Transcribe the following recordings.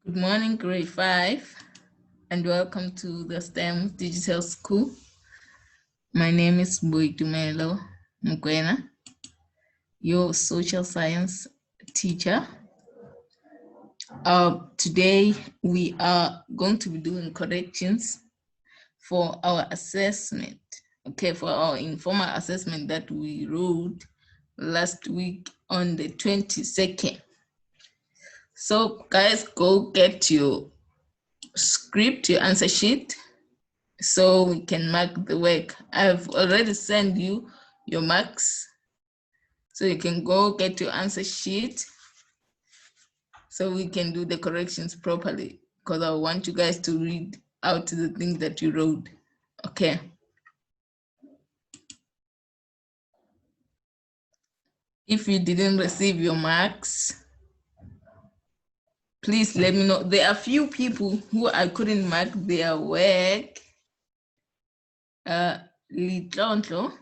Good morning, grade 5, and welcome to the STEM Digital School. My name is Boitumelo Mukwena, your social science teacher. Today, we are going to be doing corrections for our assessment, okay, for our informal assessment that we wrote last week on the 22nd. So, guys, go get your script, your answer sheet, so we can mark the work. I've already sent you your marks, so you can go get your answer sheet so we can do the corrections properly, because I want you guys to read out the things that you wrote. Okay. If you didn't receive your marks, please let me know. There are few people who I couldn't mark their work. Litlonto,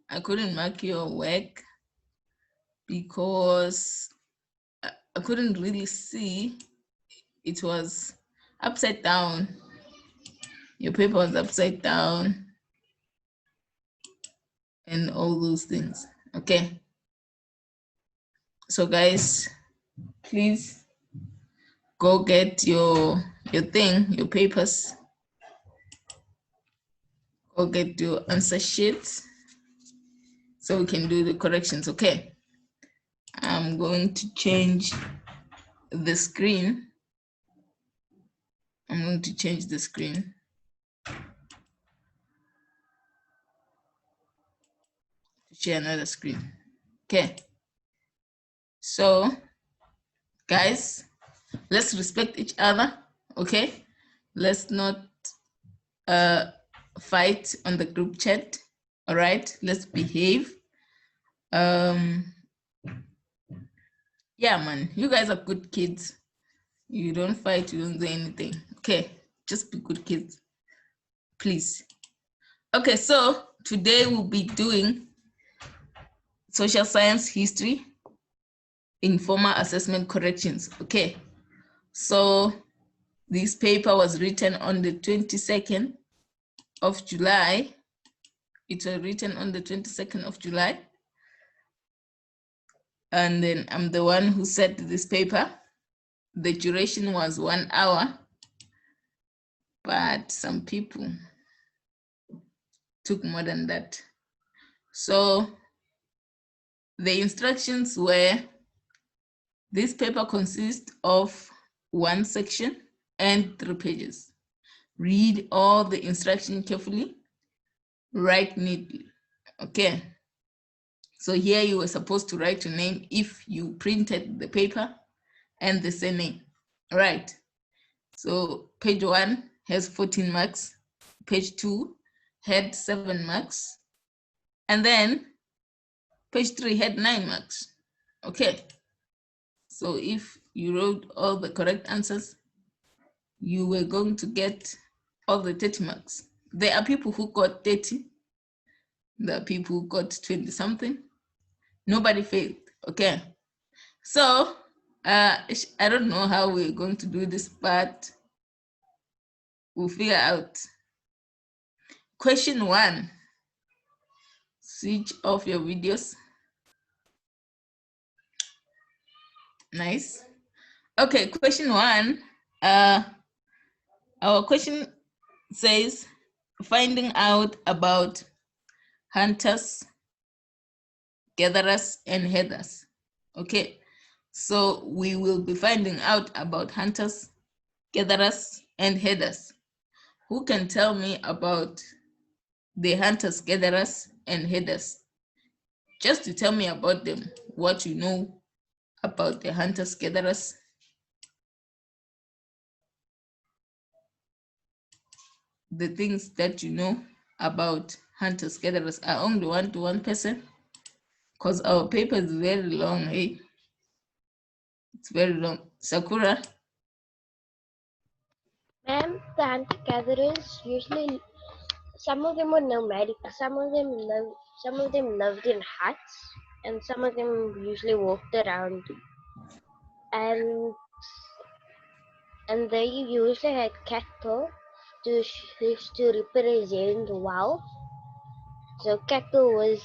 I couldn't mark your work because I couldn't really see. It was upside down. Your paper was upside down and all those things. Okay. So guys, please go get your thing, your papers. Go get your answer sheets so we can do the corrections. Okay. I'm going to change the screen. I'm going to change the screen. Share another screen. Okay. So, guys, let's respect each other. Okay. Let's not fight on the group chat. All right. Let's behave. Yeah, man. You guys are good kids. You don't fight. You don't do anything. Okay. Just be good kids. Please. Okay. So today we'll be doing social science history, informal assessment corrections. Okay. So this paper was written on the 22nd of July. It was written on the 22nd of July. And then I'm the one who set this paper. The duration was 1 hour, but some people took more than that. So the instructions were, this paper consists of 1 section and 3 pages. Read all the instructions carefully, write neatly. Okay. So here you were supposed to write your name if you printed the paper and the surname. All right. So page 1 has 14 marks. Page 2 had 7 marks. And then page 3 had 9 marks. Okay. So if you wrote all the correct answers, you were going to get all the 30 marks. There are people who got 30. There are people who got 20 something. Nobody failed. Okay. So I don't know how we're going to do this, but we'll figure out. Question 1. Switch off your videos. Nice. Okay, question 1. Our question says, finding out about hunters, gatherers, and headers. Okay, so we will be finding out about hunters, gatherers, and headers. Who can tell me about the hunters, gatherers, and headers? Just to tell me about them, what you know about the hunters, gatherers. The things that you know about hunters, gatherers are only 1 to 1 person, because our paper is very long, eh? It's very long. Sakura? Ma'am, the hunter-gatherers usually, some of them were nomadic, some of them lived in huts, and some of them usually walked around. And and they usually had cattle to represent wealth. So cattle was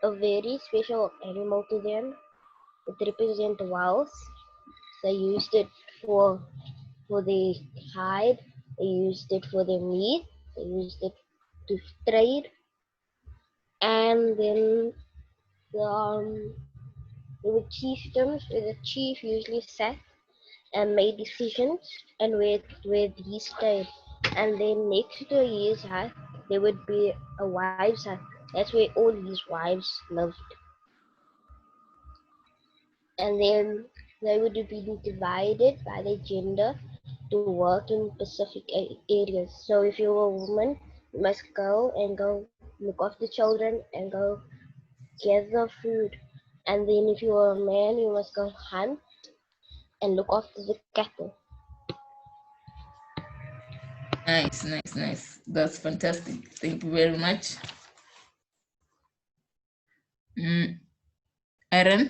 a very special animal to them. It represents wealth. They used it for the hide. They used it for the meat. They used it to trade. And then the, there were chiefdoms where the chief usually sat and made decisions, and where he stayed. And then next to his hut, there would be a wives' hut. That's where all his wives lived. And then they would have been divided by their gender to work in specific areas. So if you're a woman, you must go look after children and go gather food. And then if you're a man, you must go hunt and look after the cattle. Nice, nice, nice. That's fantastic. Thank you very much. Aaron?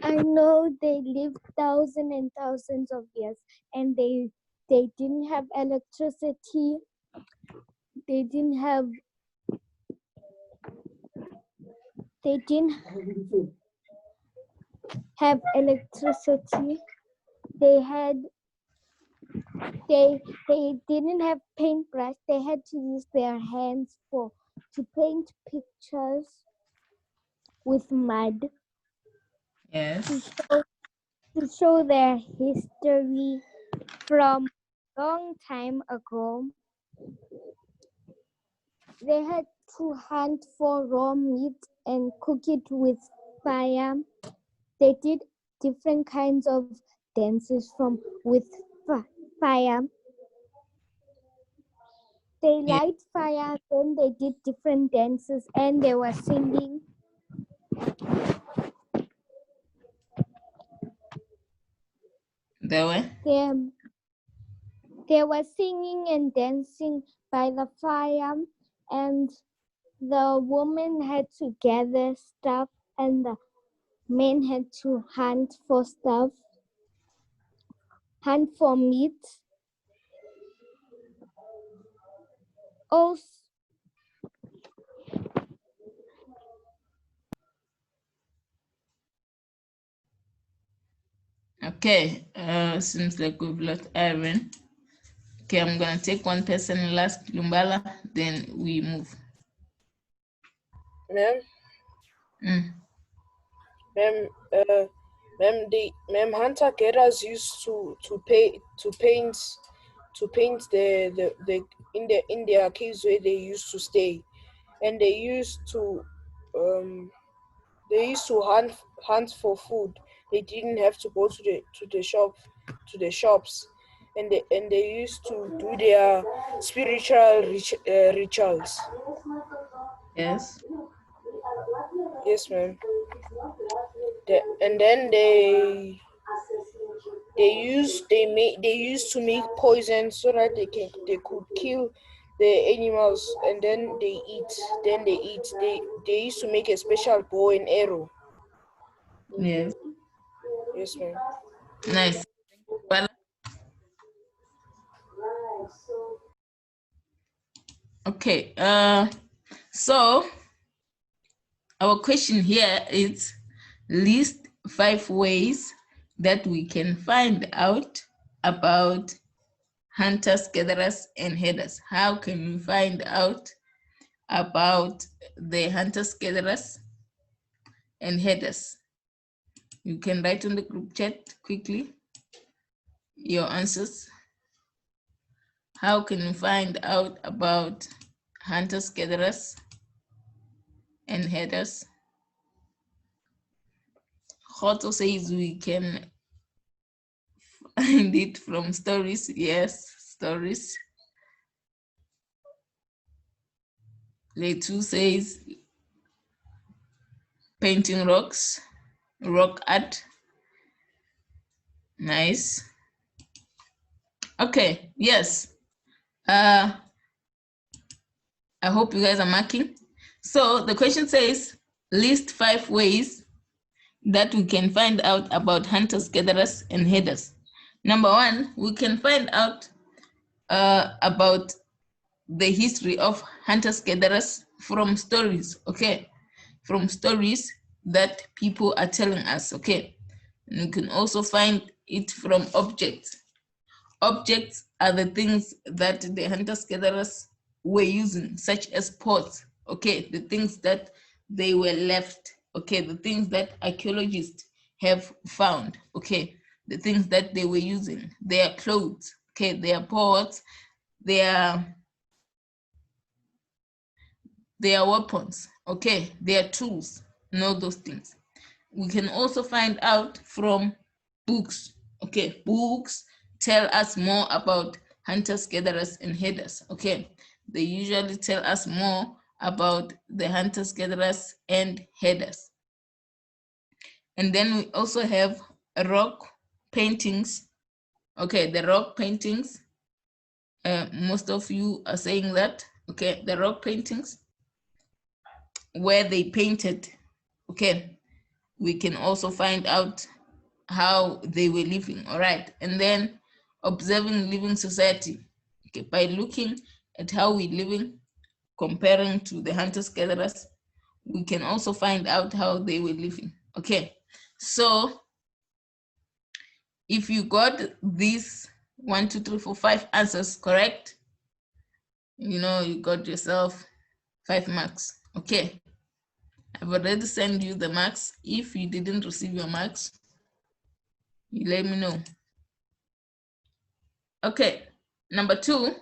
I know they lived thousands and thousands of years, and they didn't have electricity. They didn't have electricity. They didn't have paintbrush. They had to use their hands to paint pictures with mud. Yes. To show their history from a long time ago. They had to hunt for raw meat and cook it with fire. They did different kinds of dances with fire. They light fire, then they did different dances, and they were singing. They were? They were singing and dancing by the fire, and the woman had to gather stuff, and the men had to hunt for stuff, hunt for meat. Also, okay, seems like we've lost Aaron. Okay, I'm gonna take one person last, Lumbala, then we move. Ma'am? Ma'am, hunter gatherers used to paint in their caves where they used to stay, and they used to hunt for food. They didn't have to go to the shops, and they used to do their spiritual rituals. Yes. Yes, ma'am. And then they used to make poison so that they could kill the animals, and then they eat. They used to make a special bow and arrow. Yes. Yes, ma'am. Nice. Well, okay. So our question here is list 5 ways that we can find out about hunters, gatherers, and herders. How can we find out about the hunters, gatherers, and herders? You can write on the group chat quickly your answers. How can we find out about hunters, gatherers, and herders? Hoto says we can find it from stories. Yes, stories. Letu says painting rocks, rock art. Nice. Okay, yes. I hope you guys are marking. So the question says, list 5 ways that we can find out about hunters, gatherers, and herders. Number one, we can find out about the history of hunters, gatherers from stories, okay? From stories that people are telling us, okay? And you can also find it from objects. Objects are the things that the hunter-gatherers were using, such as pots, okay, the things that they were left, okay, the things that archaeologists have found, okay, the things that they were using, their clothes, okay, their pots, their weapons, okay, their tools, and all those things. We can also find out from books, okay, books tell us more about hunters, gatherers, and herders, okay. They usually tell us more about the hunters, gatherers, and herders. And then we also have rock paintings, okay, the rock paintings. Most of you are saying that, okay, the rock paintings where they painted, okay, we can also find out how they were living, all right? And then observing living society, okay, by looking at how we're living, comparing to the hunters-gatherers, we can also find out how they were living, okay? So if you got these 1, 2, 3, 4, 5 answers correct, you know, you got yourself 5 marks, okay? I've already sent you the marks. If you didn't receive your marks, you let me know. Okay, number two,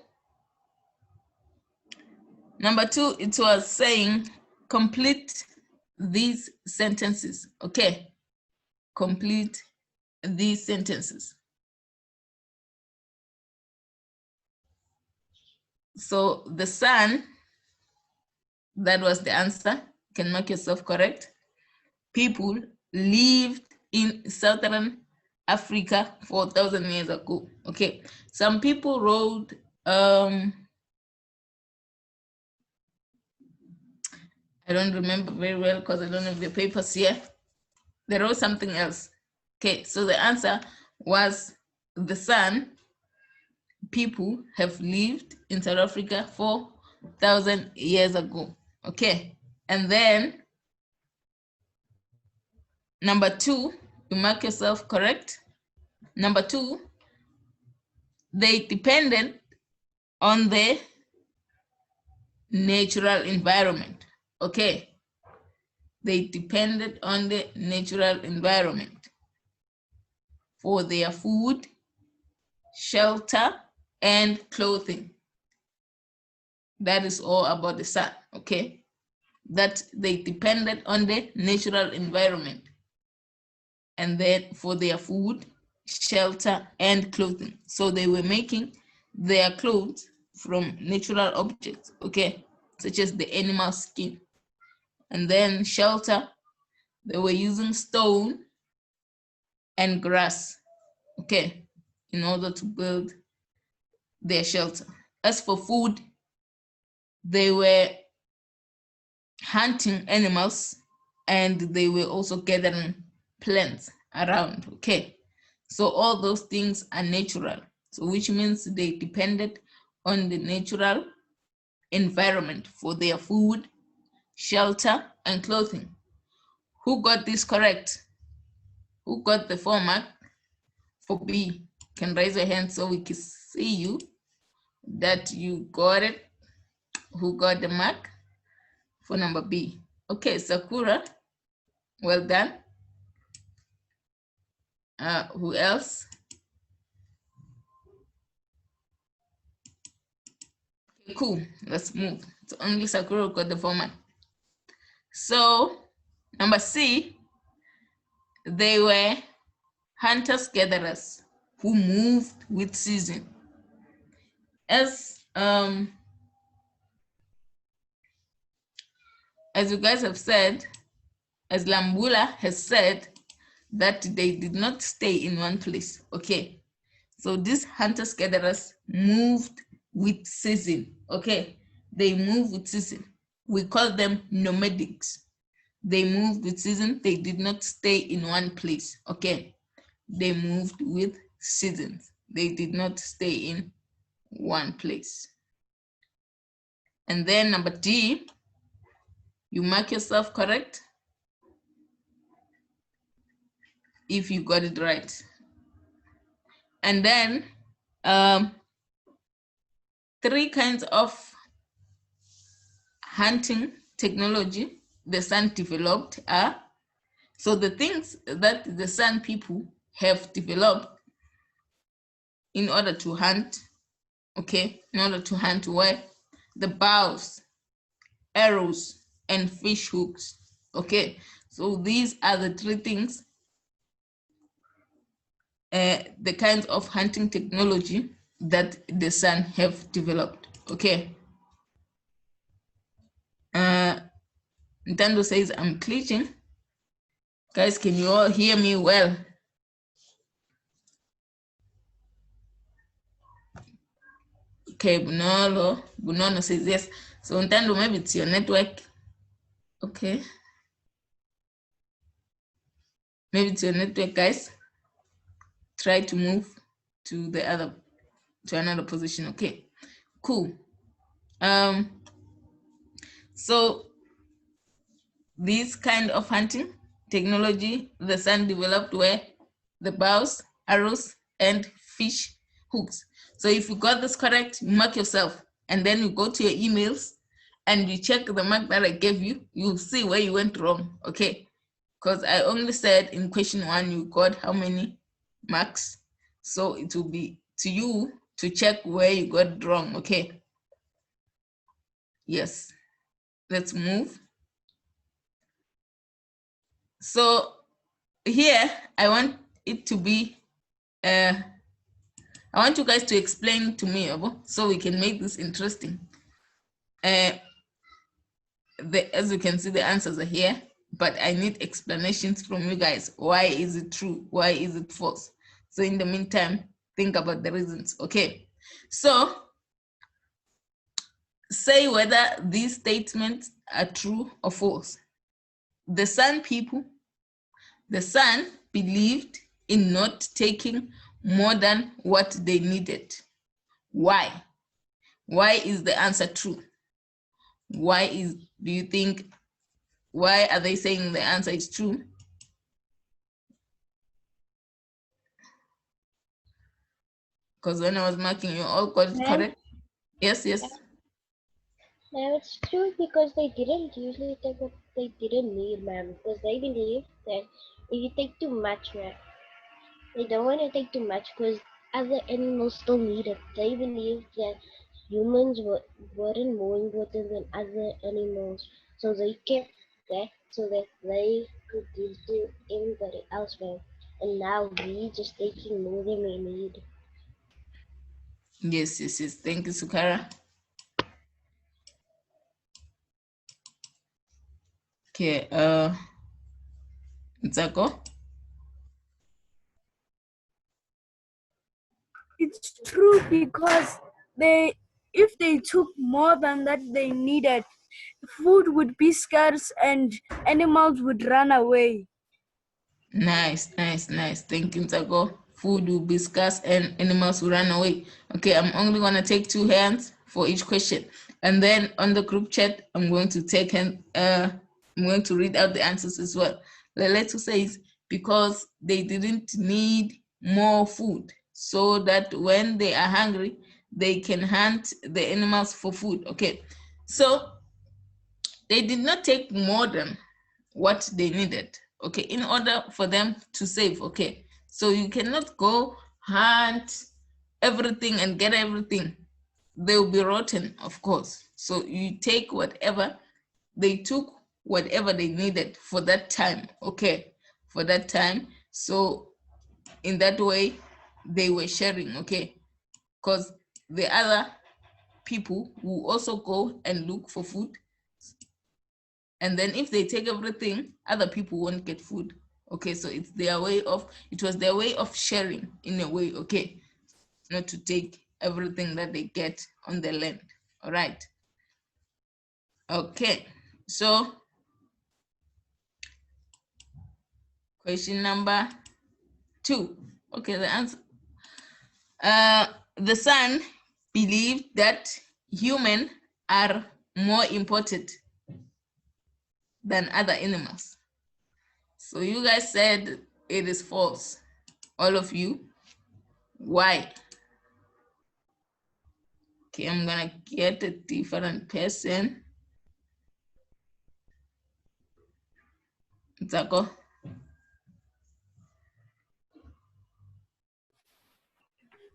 it was saying complete these sentences, okay? Complete these sentences. So the sun, that was the answer. You can make yourself correct. People lived in southern Africa 4,000 years ago, okay? Some people wrote, I don't remember very well because I don't have the papers here. They wrote something else. Okay, so the answer was the sun. People have lived in South Africa 4,000 years ago. Okay, and then number two, you mark yourself correct. Number two, they depended on the natural environment. Okay, they depended on the natural environment for their food, shelter, and clothing. That is all about the sun, okay? That they depended on the natural environment and then for their food, shelter, and clothing. So they were making their clothes from natural objects, okay, such as the animal skin. And then shelter, they were using stone and grass, okay, in order to build their shelter. As for food, they were hunting animals and they were also gathering plants around, okay? So all those things are natural, so which means they depended on the natural environment for their food, shelter, and clothing. Who got this correct? Who got the 4 mark for B? Can raise your hand so we can see you that you got it. Who got the mark for number B? Okay, Sakura, well done. Who else? Okay, cool, let's move. So only Sakura got the 4 mark. So number C, they were hunters-gatherers who moved with season. As you guys have said, as Lambula has said, that they did not stay in one place, okay? So these hunters-gatherers moved with season, okay? They move with season. We call them nomadics, They moved with seasons. They did not stay in one place. Okay. They moved with seasons. They did not stay in one place. And then number D, you mark yourself correct if you got it right. And then 3 kinds of hunting technology the Sun developed are, so the things that the Sun people have developed in order to hunt, okay, in order to hunt were the bows, arrows, and fish hooks, okay. So these are the 3 things, the kinds of hunting technology that the Sun have developed, okay. Nintendo says I'm glitching. Guys, can you all hear me well? Okay, Bunono says yes. So Nintendo, maybe it's your network. Okay. Maybe it's your network, guys. Try to move to another position. Okay, cool. So this kind of hunting technology the Sun developed were the bows, arrows, and fish hooks. So if you got this correct, you mark yourself, and then you go to your emails and you check the mark that I gave you. You'll see where you went wrong, okay? Because I only said in question 1 you got how many marks. So it will be to you to check where you got it wrong, okay? Yes, let's move. So here I want it to be, I want you guys to explain to me, so we can make this interesting. As you can see, the answers are here, but I need explanations from you guys. Why is it true? Why is it false? So in the meantime, think about the reasons, okay? So say whether these statements are true or false. The Sun believed in not taking more than what they needed. Why? Why is the answer true? Do you think, why are they saying the answer is true? Because when I was marking, you all got it correct. Yes, yes. Now it's true because they didn't usually take what they didn't need, ma'am. Because they believe that if you take too much, ma'am, they don't want to take too much because other animals still need it. They believe that humans weren't more important than other animals, so they kept that so that they could give to everybody else, ma'am. And now we just taking more than we need. Yes, yes, yes. Thank you, Sukara. Okay, Zako. It's true because if they took more than that they needed, food would be scarce and animals would run away. Nice, nice, nice. Thank you, Zako. Food will be scarce and animals will run away. Okay, I'm only gonna take 2 hands for each question. And then on the group chat, I'm going to I'm going to read out the answers as well. Leletu says, because they didn't need more food, so that when they are hungry, they can hunt the animals for food. Okay, so they did not take more than what they needed, okay, in order for them to save, okay? So you cannot go hunt everything and get everything. They will be rotten, of course. So you take whatever, they took whatever they needed for that time, okay? For that time. So in that way, they were sharing, okay? Because the other people will also go and look for food. And then if they take everything, other people won't get food. Okay, so it was their way of sharing in a way, okay? Not to take everything that they get on the land, all right? Okay, so Question number 2. Okay, the answer. The Sun believed that humans are more important than other animals. So you guys said it is false. All of you. Why? Okay, I'm gonna get a different person. Zako.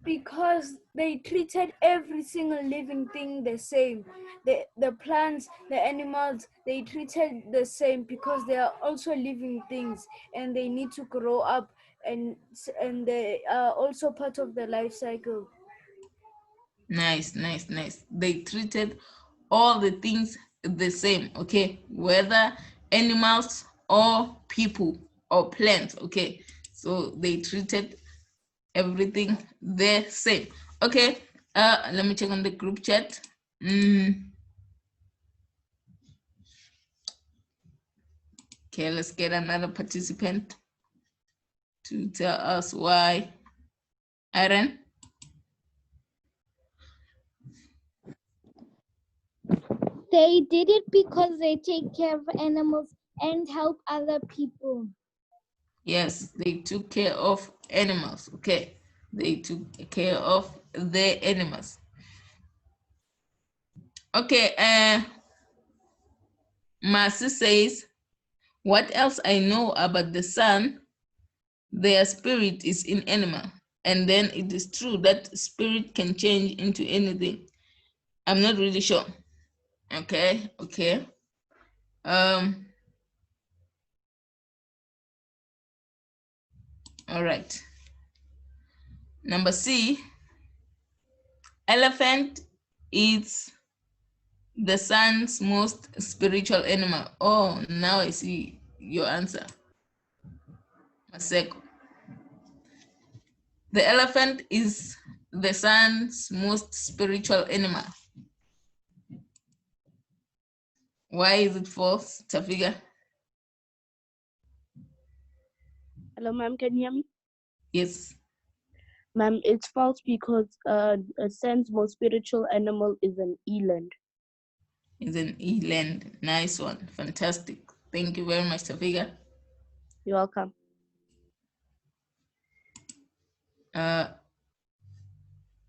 Because they treated every single living thing the same. The plants, the animals, they treated the same because they are also living things and they need to grow up and they are also part of the life cycle. Nice, nice, nice. They treated all the things the same, okay? Whether animals or people or plants, okay? So they treated everything the same. Okay, let me check on the group chat. Okay, let's get another participant to tell us why. Aaron? They did it because they take care of animals and help other people. Yes, they took care of animals. Okay, they took care of the animals. Okay, Marcy says, what else I know about the Sun? Their spirit is in animal. And then it is true that spirit can change into anything. I'm not really sure. Okay, okay. All right. Number C, elephant is the Sun's most spiritual animal. Oh, now I see your answer. Maseko. The elephant is the Sun's most spiritual animal. Why is it false, Tafiga? Hello, ma'am. Can you hear me? Yes. Ma'am, it's false because a Sun's most spiritual animal is an eland. Is an eland. Nice one. Fantastic. Thank you very much, Tafiga. You're welcome.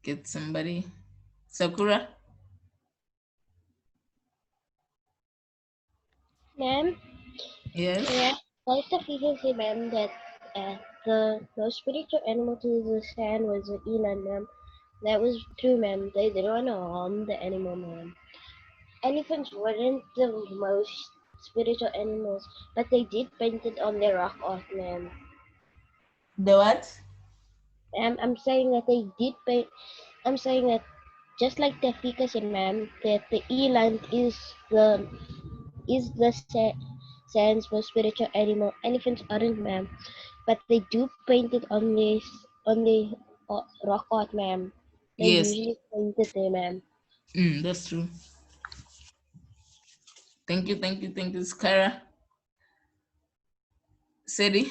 Get somebody. Sakura? Ma'am? Yes. Yeah. Like the figure say, ma'am, that the most spiritual animal to the sand was an eland, ma'am. That was true, ma'am. They didn't want to harm the animal, ma'am. Elephants weren't the most spiritual animals, but they did paint it on their rock art, ma'am. The what? I'm saying that they did paint. I'm saying that just like the Fika said, ma'am, that the eland is the sand's most spiritual animal. Elephants aren't, ma'am, but they do paint it on the rock art, ma'am. They Yes. usually paint it there, ma'am. That's true. Thank you, thank you, thank you, Skara. Sedi?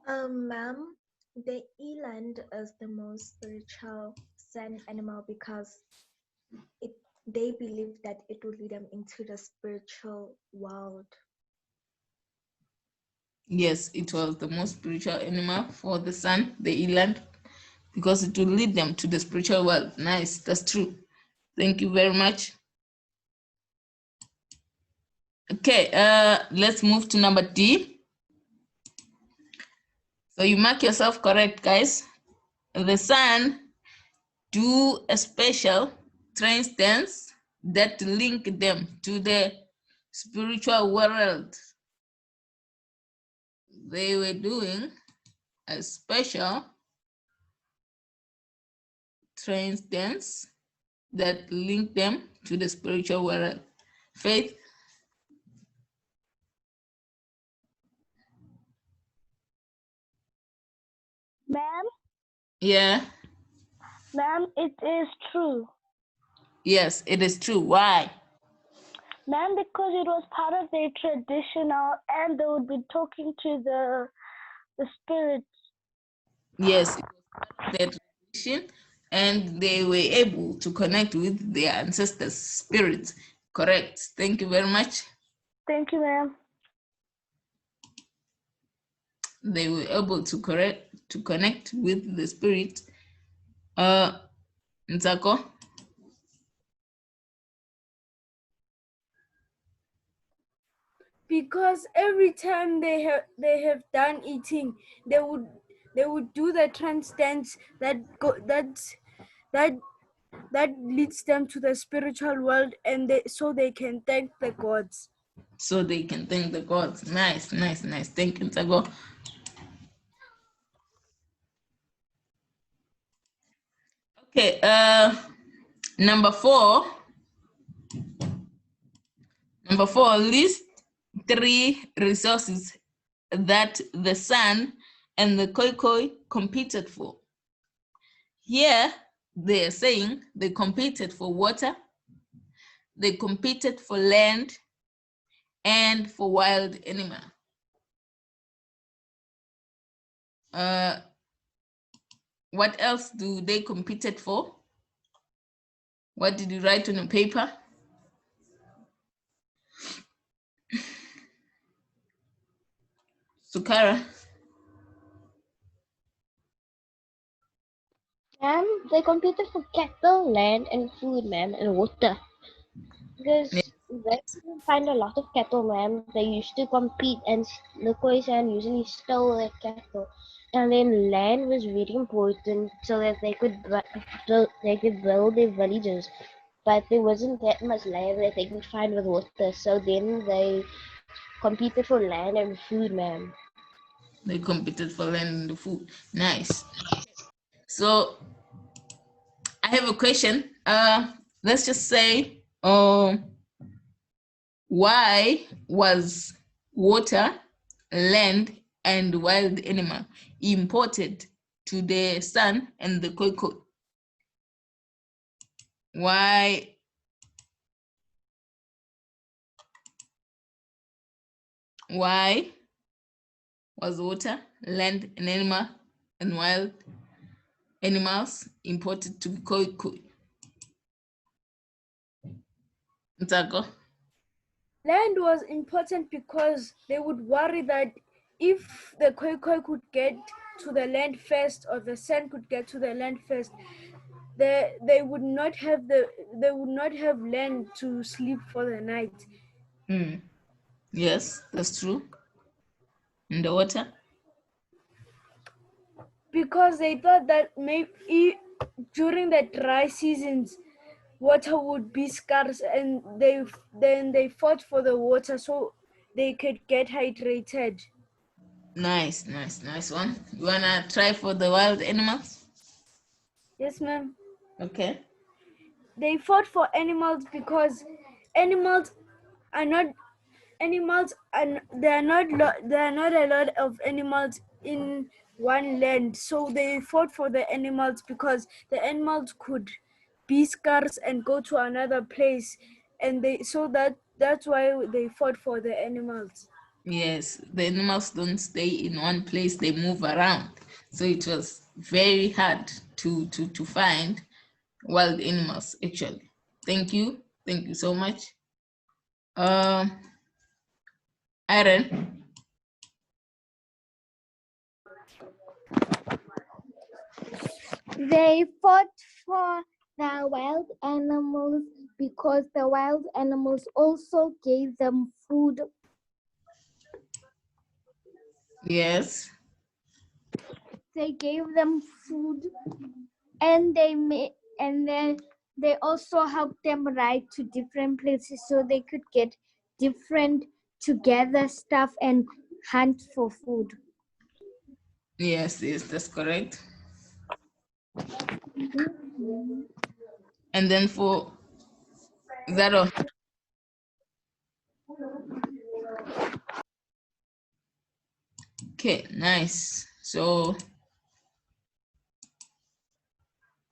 Ma'am, the eland is the most spiritual sand animal because they believe that it will lead them into the spiritual world. Yes, it was the most spiritual animal for the Sun, the eland, because it will lead them to the spiritual world. Nice, that's true. Thank you very much. Okay, let's move to number D. So you mark yourself correct, guys. The Sun do a special trance dance that link them to the spiritual world. They were doing a special trance dance that link them to the spiritual world. Faith? Ma'am? Yeah. Ma'am, it is true. Yes, it is true. Why? Ma'am, because it was part of their traditional, and they would be talking to the spirits. Yes, it was part of their tradition, and they were able to connect with their ancestors' spirits. Correct. Thank you very much. Thank you, ma'am. They were able to connect with the spirit. Nzako? Because every time they have done eating, they would do the trance dance that leads them to the spiritual world, and so they can thank the gods. So they can thank the gods. Nice, nice, nice. Thank you, Nzako. Okay, number four. Number four, list 3 resources that the sun and the koi competed for. Here, they are saying they competed for water, they competed for land, and for wild animal. What else do they competed for? What did you write on the paper? Sukara? Ma'am, they competed for cattle, land, and food, ma'am, and water. Because they couldn't find a lot of cattle, ma'am. They used to compete, and the Khoisan usually stole their cattle. And then land was very important so that they could build their villages. But there wasn't that much land that they could find with water, so then they competed for land and food, ma'am. They competed for land and the food. Nice. So I have a question. Let's just say, why was water, land, and wild animal imported to the sun and the koi? Why was water, land, and wild animals imported to koi? Nzako? Land was important because they would worry that if the koi could get to the land first, or the sun could get to the land first, they would not have land to sleep for the night. Yes, that's true. And the water? Because they thought that maybe during the dry seasons water would be scarce, and they fought for the water so they could get hydrated. Nice, nice, nice one. You wanna try for the wild animals? Yes, ma'am. Okay. They fought for animals because animals are not animals, and there are not a lot of animals in one land, so they fought for the animals because the animals could be scarce and go to another place, and that's why they fought for the animals. Yes, the animals don't stay in one place, they move around. So it was very hard to find wild animals actually. Thank you. Thank you so much. Aaron. They fought for the wild animals because the wild animals also gave them food. Yes. They gave them food, and then they also helped them ride to different places so they could get different together stuff and hunt for food. Yes, yes, that's correct. And then for Zaro. Okay, nice. So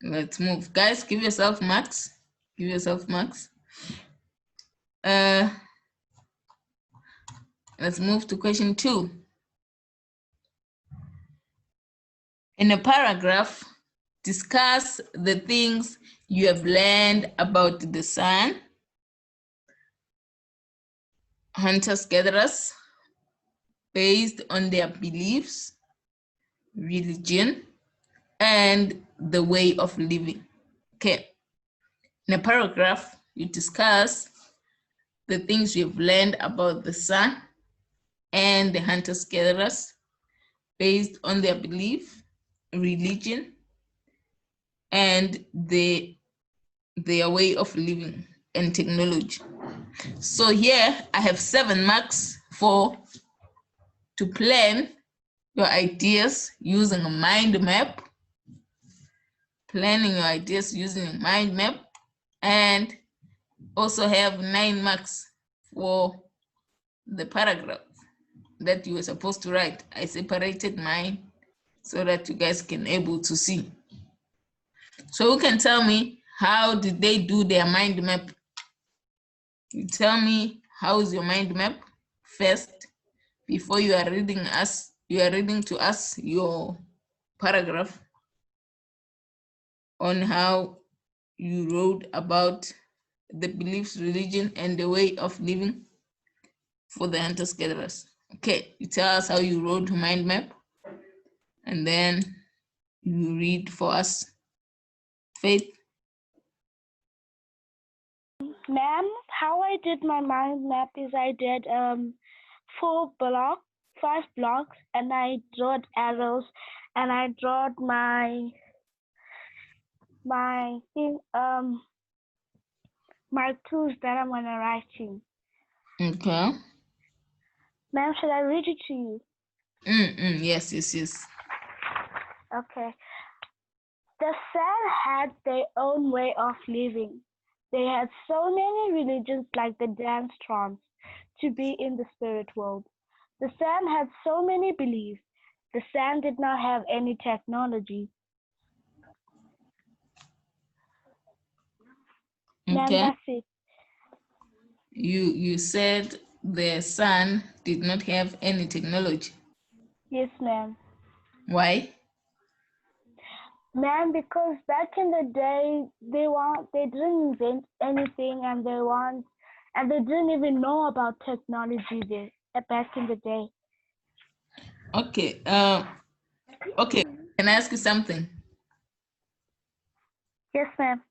let's move. Guys, give yourself marks. Give yourself marks. Let's move to question 2. In a paragraph, discuss the things you have learned about the sun, hunters-gatherers, based on their beliefs, religion, and the way of living. Okay. In a paragraph, you discuss the things you've learned about the sun and the hunters-gatherers based on their belief, religion, and their way of living and technology. So here I have 7 marks to plan your ideas using a mind map, planning your ideas using a mind map, and also have 9 marks for the paragraph that you were supposed to write. I separated mine so that you guys can able to see. So who can tell me how did they do their mind map? You tell me how is your mind map first before you are reading to us your paragraph on how you wrote about the beliefs, religion, and the way of living for the hunters-gatherers. Okay, you tell us how you wrote mind map, and then you read for us. Faith? Ma'am, how I did my mind map is I did 5 blocks, and I drew arrows, and I drew my thing my tools that I'm gonna write in. Okay. Ma'am, should I read it to you? Yes. Okay. The San had their own way of living. They had so many religions like the dance trance to be in the spirit world. The San had so many beliefs. The San did not have any technology. Ma'am, Okay. that's it. You said the sun did not have any technology. Yes, ma'am. Why? Ma'am, because back in the day they didn't invent anything, and they didn't even know about technology there back in the day. Okay. Okay. Can I ask you something? Yes, ma'am.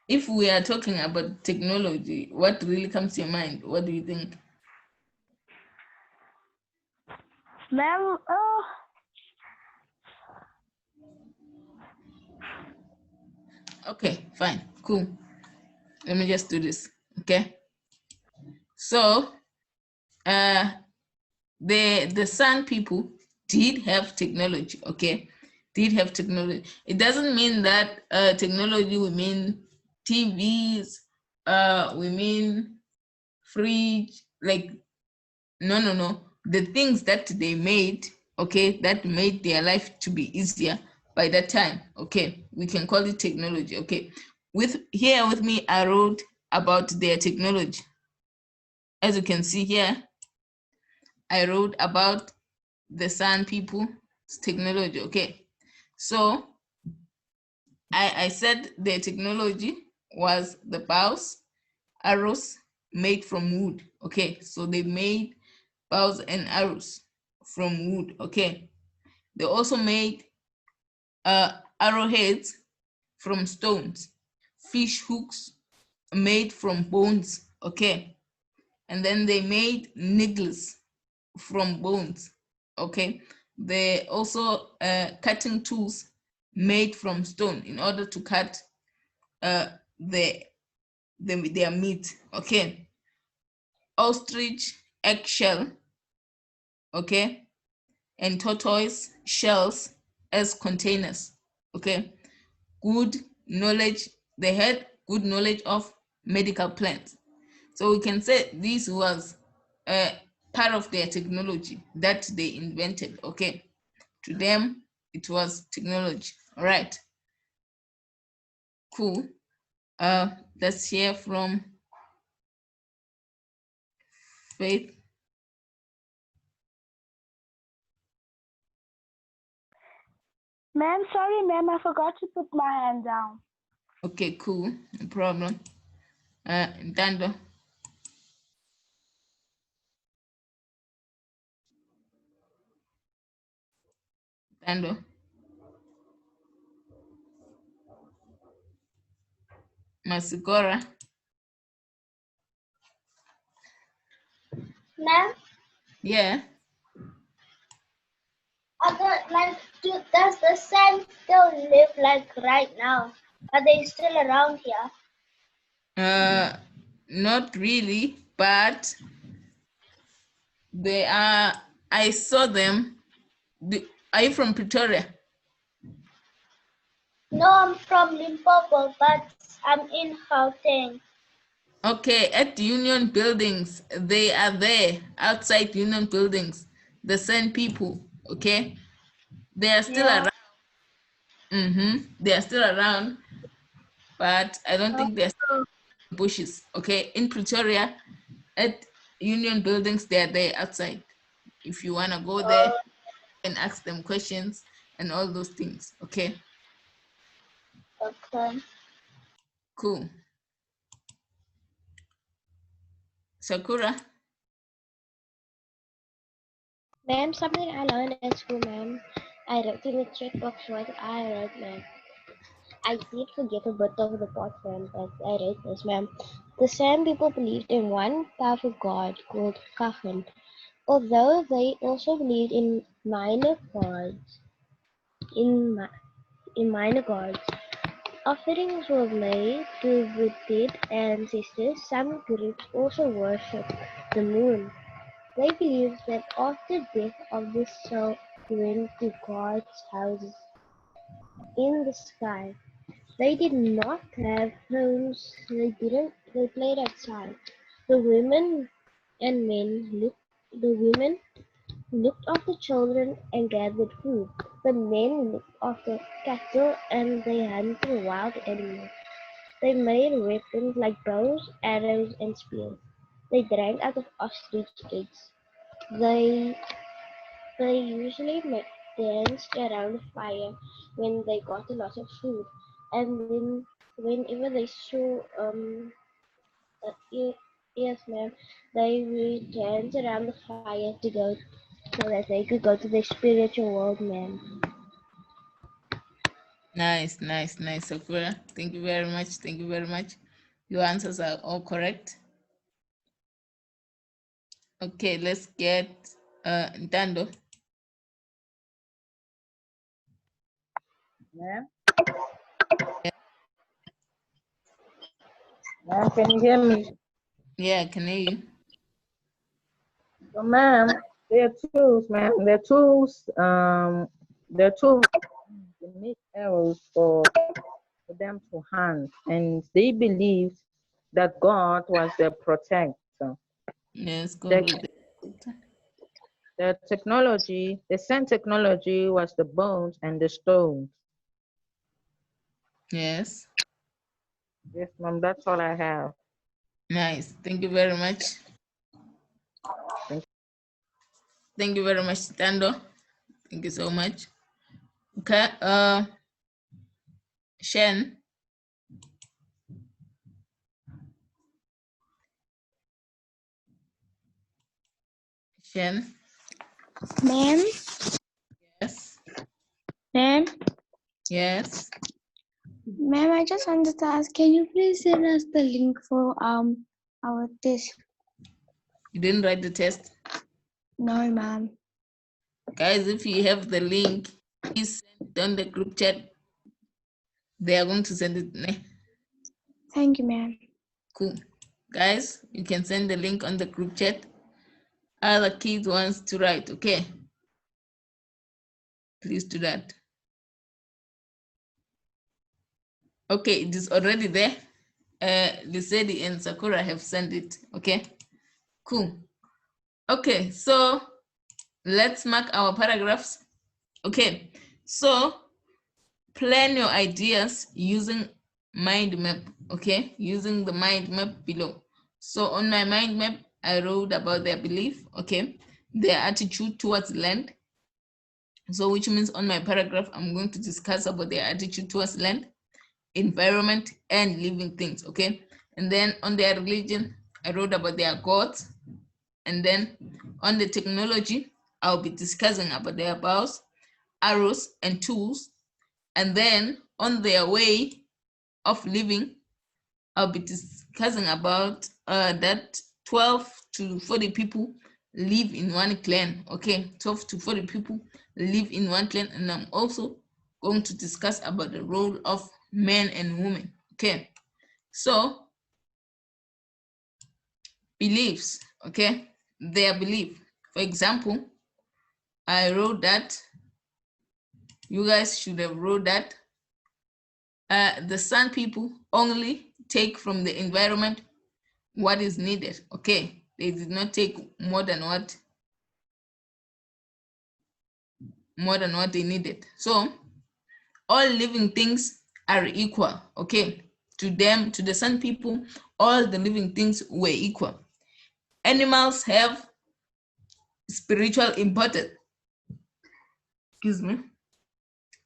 If we are talking about technology, what really comes to your mind? What do you think? Ma'am, Okay, fine, cool. Let me just do this. Okay. So, the San people did have technology. Okay, did have technology. It doesn't mean that technology we mean TVs. We mean fridge. Like no. The things that they made, okay, that made their life to be easier by that time. Okay, we can call it technology. Okay, with me, I wrote about their technology. As you can see here, I wrote about the San people's technology. Okay, so I said their technology was the bows, arrows made from wood. Okay, so they made bows and arrows from wood. Okay, they also made arrowheads from stones, fish hooks made from bones. Okay, and then they made needles from bones. Okay, they also cutting tools made from stone in order to cut their meat. Okay, ostrich eggshell. Okay, and tortoise shells as containers. Okay, good knowledge. They had good knowledge of medical plants. So we can say this was part of their technology that they invented. Okay, to them it was technology. All right, cool. Let's hear from Faith. Ma'am, sorry, ma'am, I forgot to put my hand down. Okay, cool. No problem. Dando. Dando. Masigora. Ma'am, Yeah. does the sand still live like right now? Are they still around here? Not really, but they are. I saw them. Are you from Pretoria? No, I'm from Limpopo, but I'm in Gauteng. Okay, at Union Buildings, they are there outside Union Buildings. The same people. Okay, they are still Yeah. around. They are still around, but I don't think they're still Oh, in bushes. Okay, in Pretoria, at Union Buildings, they are there outside. If you wanna go there and ask them questions and all those things. Okay. okay. Cool. Sakura. Ma'am, something I learned at school, ma'am. I wrote in the chat box what I wrote, ma'am. I did forget a bit of the part, ma'am, but I wrote this, ma'am. The Sam people believed in one powerful god called Kachan, although they also believed in minor gods. In minor gods, offerings were made to the dead ancestors. Some groups also worshipped the moon. They believed that after death of the soul went to God's houses in the sky. They did not have homes. They played outside. The women and men looked after children and gathered food. The men looked after cattle and they hunted wild animals. They made weapons like bows, arrows, and spears. They drank out of ostrich eggs. They they usually danced around the fire when they got a lot of food, and then whenever they saw yes, ma'am, they would dance around the fire to go so that they could go to the spiritual world, ma'am. Nice, nice, nice, Sakura. Thank you very much. Thank you very much. Your answers are all correct. Okay, let's get Dando. Ma'am? Ma'am, can you hear me? Yeah, I can hear you. So, ma'am, there are tools, ma'am. There are tools. There are tools to make arrows for them to hunt, and they believed that God was their protector. Yes, go The, with it. the technology, the same technology was the bones and the stones. Yes. Yes, ma'am, that's all I have. Nice. Thank you very much. Thank you very much, Dando. Thank you so much. Okay. Shen. Shen. Ma'am, Yes. ma'am, Yes. ma'am, I just wanted to ask, can you please send us the link for our test? You didn't write the test? No, ma'am. Guys, if you have the link, please send it on the group chat. They are going to send it. Thank you, ma'am. Cool. Guys, you can send the link on the group chat. Other kids wants to write, okay? Please do that. Okay, it is already there. Lisedi and Sakura have sent it, okay? Cool. Okay, so let's mark our paragraphs. Okay, so plan your ideas using mind map, okay? Using the mind map below. So on my mind map, I wrote about their belief, okay, their attitude towards land. So which means on my paragraph, I'm going to discuss about their attitude towards land, environment, and living things, okay? And then on their religion, I wrote about their gods. And then on the technology, I'll be discussing about their bows, arrows, and tools. And then on their way of living, I'll be discussing about that 12 to 40 people live in one clan, okay? 12 to 40 people live in one clan, and I'm also going to discuss about the role of men and women, okay? So, beliefs, okay? Their belief. For example, I wrote that, you guys should have wrote that the San people only take from the environment what is needed, okay? They did not take more than what they needed. So all living things are equal, okay? To them, to the San people, all the living things were equal. Animals have spiritual importance. Excuse me.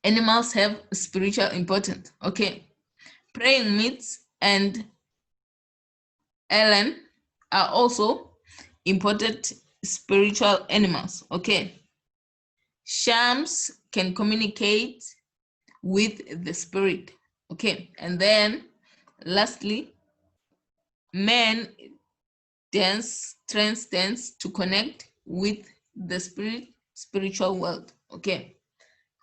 Animals have spiritual importance, okay? Praying meats and Ellen are also important spiritual animals, okay? Shams can communicate with the spirit, okay? And then lastly, men trance dance to connect with the spiritual world, okay?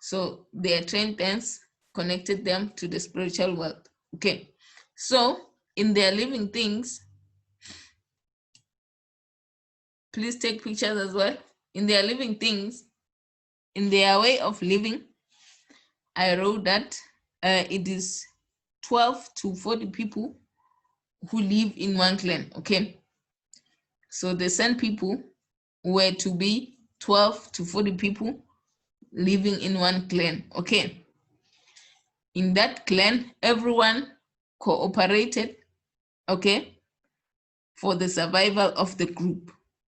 So their train dance connected them to the spiritual world, okay? So in their living things, please take pictures as well. In their living things, in their way of living, I wrote that it is 12 to 40 people who live in one clan, okay? So the San people were to be 12 to 40 people living in one clan, okay? In that clan, everyone cooperated, okay, for the survival of the group.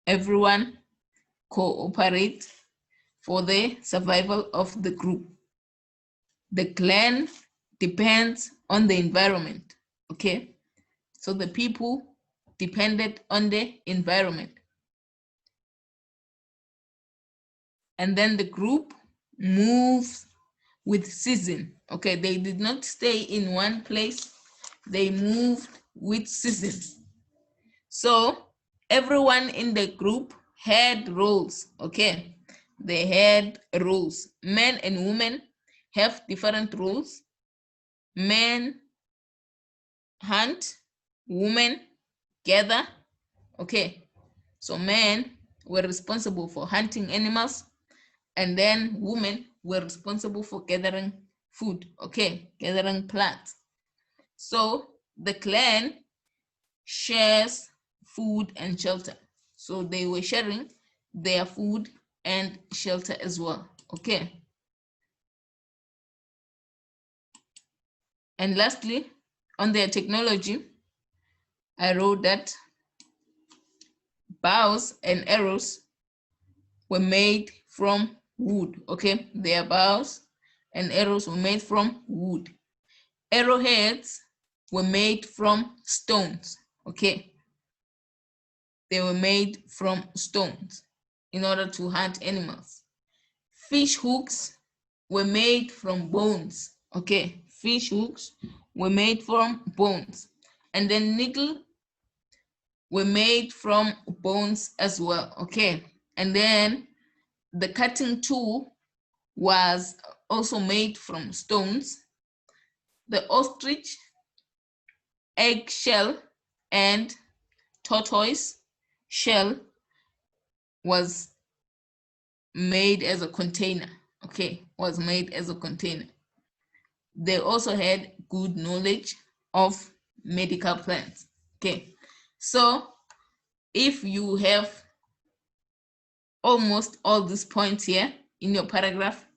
Everyone cooperate for the survival of the group. The clan depends on the environment, okay? So the people depended on the environment. And then the group moves with season, okay? They did not stay in one place. They moved with season. So everyone in the group had roles, okay? They had roles. Men and women have different roles. Men hunt, women gather, okay? So men were responsible for hunting animals, and then women were responsible for gathering food, okay? Gathering plants. So the clan shares food and shelter. So they were sharing their food and shelter as well, okay? And lastly, on their technology, I wrote that bows and arrows were made from wood, okay? Their bows and arrows were made from wood. Arrowheads were made from stones, okay? They were made from stones in order to hunt animals. Fish hooks were made from bones, okay? Fish hooks were made from bones. And then needle were made from bones as well, okay? And then the cutting tool was also made from stones. The ostrich, eggshell, and tortoise shell was made as a container, okay? Was made as a container. They also had good knowledge of medical plants, okay? So if you have almost all these points here in your paragraph,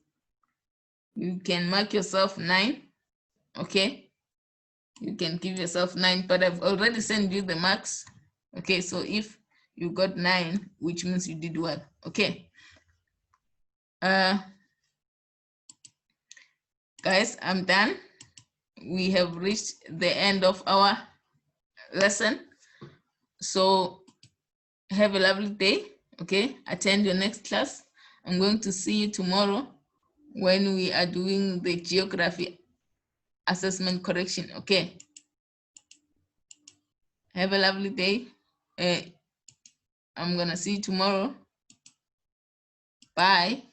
you can mark yourself 9, okay? You can give yourself 9, but I've already sent you the marks, okay? So if You got 9, which means you did well. Okay. Guys, I'm done. We have reached the end of our lesson. So have a lovely day. Okay, attend your next class. I'm going to see you tomorrow when we are doing the geography assessment correction. Okay, have a lovely day. I'm gonna see you tomorrow. Bye.